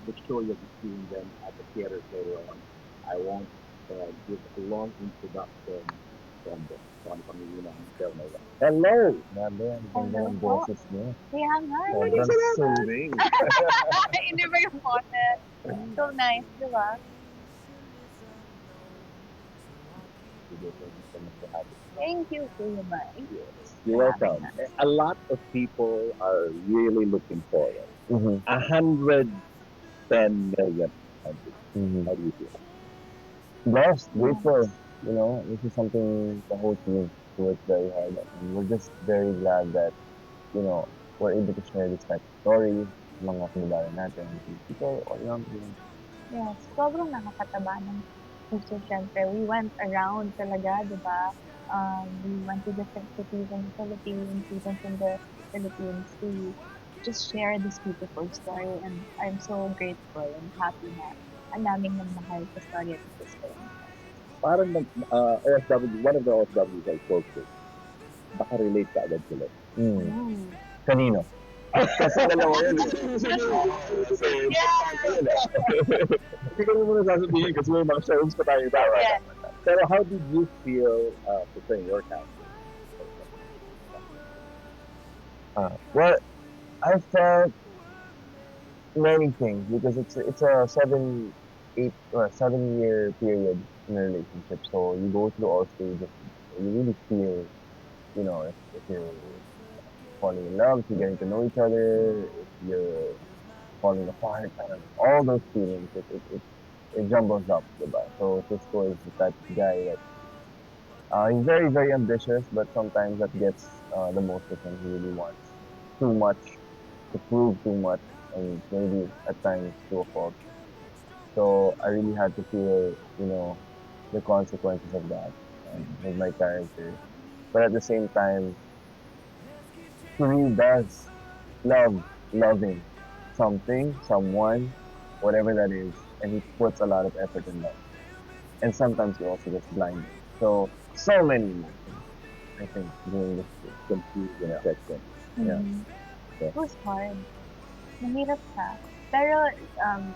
the joy of seeing them at the theaters later on. I won't give a long introduction from the Tony Pangilinan and Del Nola. Hello! Grabe, ang ganda Hello ng po. boses niyo. Kaya nga, Sobrang Salamat! soothing. hindi ba yung boses? So nice, di ba? Sige, thank you so much for having me. Thank you, Kuya Mike, Yes, you're for having welcome. us. A lot of people are really looking forward. Mm-hmm. 110 million. Mm-hmm. How do you feel? Blessed, grateful. Yes. You know, this is something the whole team worked very hard at. And we're just very glad that, we're able to share this type of story sa mga kababayan natin. People all around the world. Yes, sobrang nakakataba ng puso, syempre. We went around talaga, di ba? We went to different cities in the Philippines, even in the Philippines, to just share this beautiful story. And I'm so grateful and happy na ang daming nang mahal sa story at this film. Parang OFW, one of the OFWs I spoke to, baka relate ka agad sila. Mm. Kanino? Kasi dalawa yun. Hindi ko naman nasasabihin kasi may mga shows pa tayo dapat. Yes. Pero how did you feel portraying your character? Well, I felt many things because it's a 7-year period in a relationship. So you go through all stages. You really feel, if you're falling in love, if you're getting to know each other, if you're falling apart, all those feelings, it jumbles up, diba? So Cisco is the type of guy that he's very, very ambitious, but sometimes that gets the most of him. He really wants too much, to prove too much, and maybe at times to a fault. So I really had to feel, the consequences of that with my character. But at the same time, he really does love loving something, someone, whatever that is, and he puts a lot of effort in that. And sometimes he also gets blinded. So many emotions, I think, during this film. Confusion Yeah. section. Yeah. Mhm. Yeah. It was hard. Mahirap siya. Pero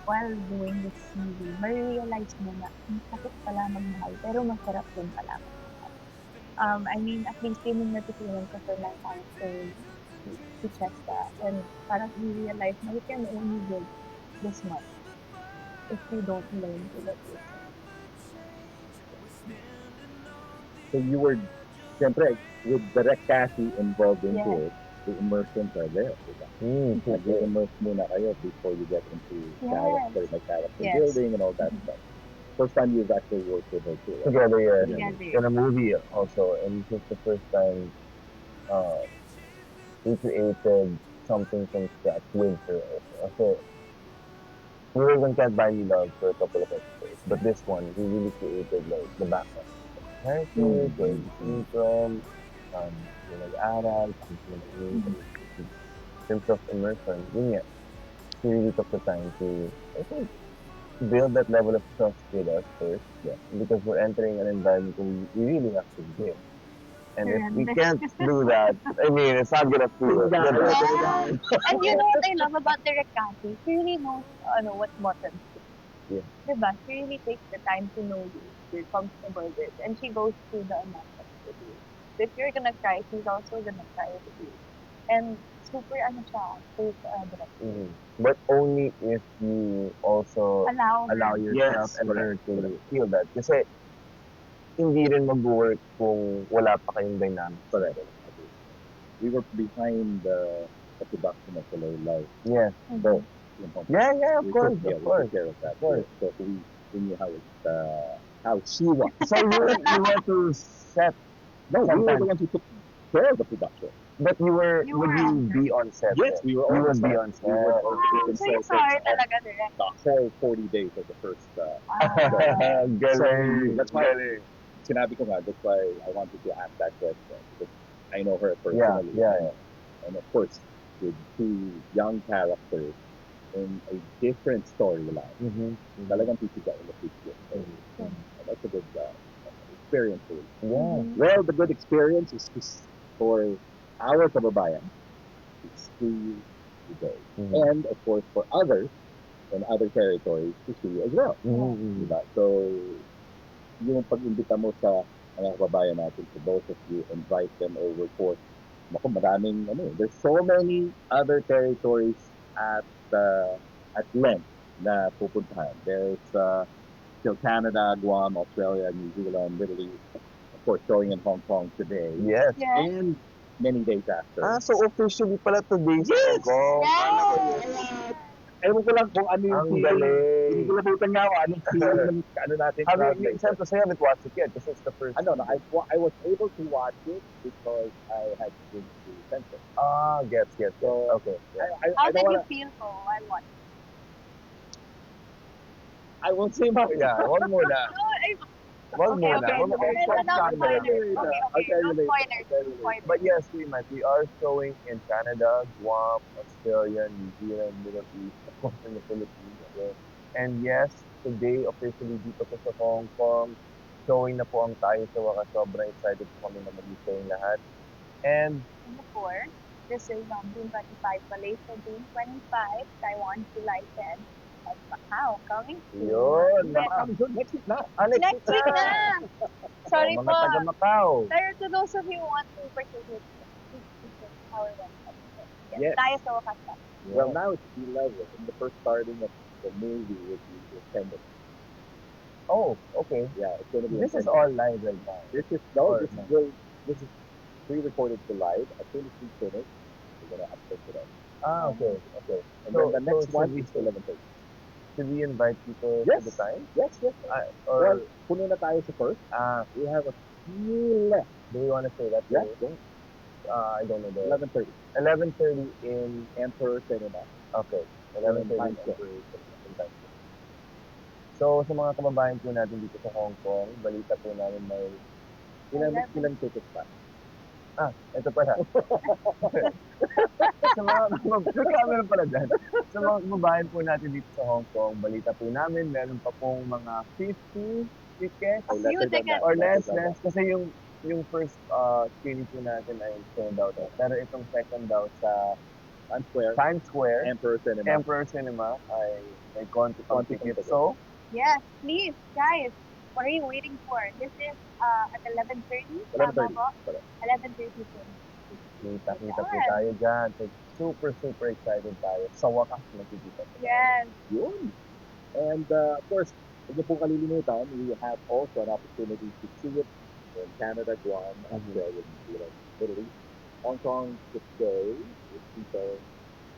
while doing this movie, ma-realize mo na ang sakit pala magmahal, pero masarap din pala magmahal. I mean, at least yun yung natutunan ko sa my character, si Chesta. And parang you realize na you can only give this much if you don't learn to let yourself. So you were, siyempre, with direct Cassie involved into Yes. it, the immersions are there. Diba? Mm-hmm. Nag-immerse muna kayo before you get into Yes. character, by character Yes. building and all that stuff. First time you've actually worked with her too, right? Together, yeah. Together. In a movie also, and this is the first time we created something from scratch with her also. So we were on Can't Buy Me Love for a couple of episodes, but this one we really created like the background. Characters, where we came from, yung nag-aral, kung sino nag in terms of immersion, yun nga, we really took the time to, I think, build that level of trust with us first. Yeah. Because we're entering an environment where we really have to give. And if we can't do that, I mean, it's not gonna feel. Yes. And you know what I love about Direct Cassie? She really knows what buttons to push. Yeah. Diba? She really takes the time to know you. You're comfortable with. And she goes through the emotions with you. So if you're gonna cry, she's also gonna cry with you. And super siya, safe direct. But only if you also allow yourself Yes, and her correct. to feel that. Kasi hindi rin mag-work kung wala pa kayong dynamic. Correct. We were behind the production of Hello Love. Yes. So, Yeah, of we course, took of course. care of that. Of course. So we knew how she was. So you were to set, No, we were sometimes. the ones who took care of the production. but You would were you on be on set? Yes, we were You on would set. be on set. We would also Wow, be so you consultants saw her of talaga direct. the whole 40 days of the first. Wow. Galing. That's why sinabi ko nga, that's why I wanted to ask that question because I know her personally. Yeah. And of course, with two young characters in a different storyline, talagang pipiga in the picture. So, that's a good experience for you. Yeah. Well, the good experience is for our kababayan. It's free to go. And of course, for others, and other territories to see as well. Mhm. Diba? So, yung pag-imbita mo sa mga kababayan natin, to both of you, invite them over for, naku, maraming, there's so many other territories at length na pupuntahan. There's still Canada, Guam, Australia, New Zealand, Middle East, of course, showing in Hong Kong today, Yes. Yes. and many days after. So officially pala today sa Yes! Hong Kong. Kala ko yun. Yes! Ewan ko lang kung ano yung Ang feeling. galing. Hindi ko nabutan nga ako anong feeling ng natin. Saan to? I haven't watched it yet kasi it's the first. No, I was able to watch it because I had been to Central. Gets. So, Okay. How I did don't you wanna, feel po while watching? I won't say much. Yeah, wag muna. No, Wag okay, muna. okay. Wag muna. Without Calm down. spoilers. Okay, no spoilers. Spoilers. But yes, we are showing in Canada, Guam, Australia, New Zealand, Middle East, of course in the Philippines. Okay? And yes, today officially dito po sa Hong Kong, showing na po ang tayo sa wakas. Sobrang excited po kami na mag-showing lahat. And Singapore, this is on June 25, Malaysia June 25, Taiwan July 10, and Macau coming soon. yun, Next week na. Next week na! Sorry mga po. taga Macau. Pero to those of you who want to participate, please visit our website. Yes. Tayo sa wakas na. Well, now it's 11, and the first starting of the movie will be in 10 minutes. Oh, okay. Yeah, it's going to be. This in is 10 all minutes. live right now. This is Or this is pre-recorded to live. As soon as we finish, we're going to upload it up. Okay. And So- then the next so one should we- is 11:30. Should we invite people Yes. to the time? Yes. Or Well, puno na tayo sa first. We have a few left. do we want to say that? Yeah, today? I don't know. 11:30. 11:30 in Emperor Cinema. okay. 11:30 Times in Square. in Times Square. So sa mga kababayan po natin dito sa Hong Kong, balita po namin may Ilan tickets pa? ito pala. Sa mga camera pala dyan. Sa mga kababayan po natin dito sa Hong Kong, balita po namin, meron pa pong mga 50 tickets Or Few lesser than tickets. that. or less. Lesser than that. Kasi yung first screening po natin ay sold out. Pero itong second daw sa Times Square. Times Square, Emperor Cinema. Emperor Cinema ay may konti pang Konti pang tickets. tickets. So, Yes, please, guys. What are you waiting for? This is at 11:30. 11:30. Tama po? Correct. 11:30 po. kita po tayo dyan. So, super excited tayo. Sa wakas, magkikita po. Yes. Yun. And of course, huwag niyo pong kalilimutan, we have also an opportunity to see it in Canada, Guam, Australia, New Zealand, Middle East, Hong Kong today, with people,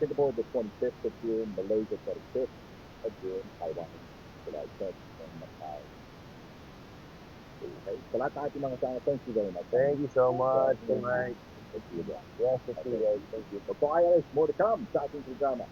Singapore the 25th of June, Malaysia 25th of June, Taiwan, July 10th, and Macau. Okay. So lahat ng ating mga kasama, thank you very much. Thank you so much. Good night. Thank you. Yes, it's you guys. Thank you. So, more to come sa ating programa.